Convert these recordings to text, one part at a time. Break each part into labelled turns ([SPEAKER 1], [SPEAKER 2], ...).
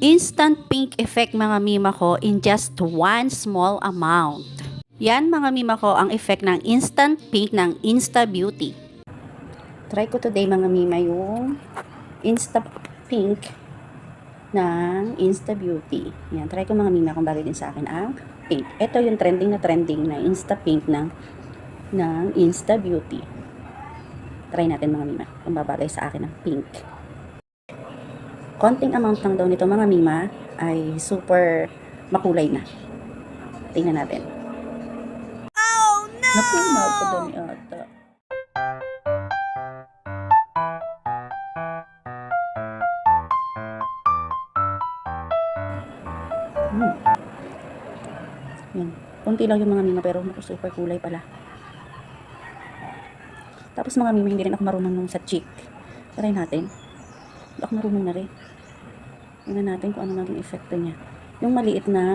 [SPEAKER 1] Instant pink effect mga mima ko in just one small amount. Yan mga mima ko ang effect ng instant pink ng Insta Beauty. Try ko today mga mima yung Insta Pink ng Insta Beauty. Yan, try ko mga mima kung bagay din sa akin ang pink. Ito yung trending na Insta Pink ng Insta Beauty. Try natin mga mima kung babagay sa akin ang pink. Konting amount lang daw nito mga mima ay super makulay na. Tingnan natin. Oh no! Napunaw ko doon ata. Yan. Konti lang yung mga mima pero super kulay pala. Tapos mga mima hindi rin ako marunong nung sa cheek. Try natin. Hindi ako marunong na rin. Tingnan natin kung ano naging epekto niya. Yung maliit na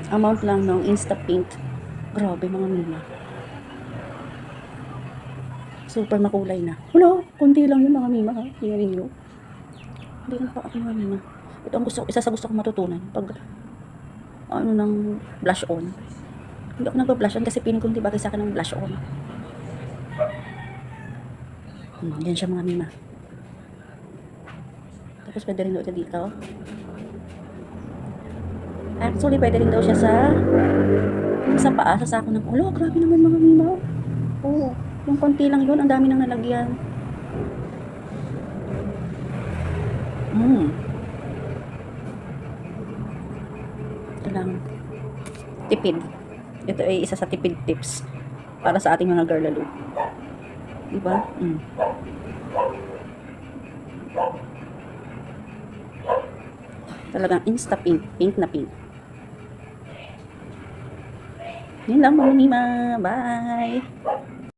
[SPEAKER 1] amount lang ng Insta Pink. Grabe mga mima. Super makulay na. Wala, konti lang yung mga mima ha. Tingnan nyo. Hindi lang pa ako mga mima. Ito ang isa sa gusto kong matutunan. Pag ano ng blush on. Hindi ako nagpa-blush on kasi piling ko hindi bagay sa akin ng blush on. Yan siya mga mima. Tapos pwede rin daw siya dito. Actually, pwede rin daw siya sa paa, sa sako ng ulo. Grabe naman mga mima. Oo, yung konti lang yun, ang dami nang nalagyan. Ito lang. Tipid. Ito ay isa sa tipid tips para sa ating mga girlalo. Diba? Talagang Insta Pink. Pink na pink. Yun lang mga mima. Bye!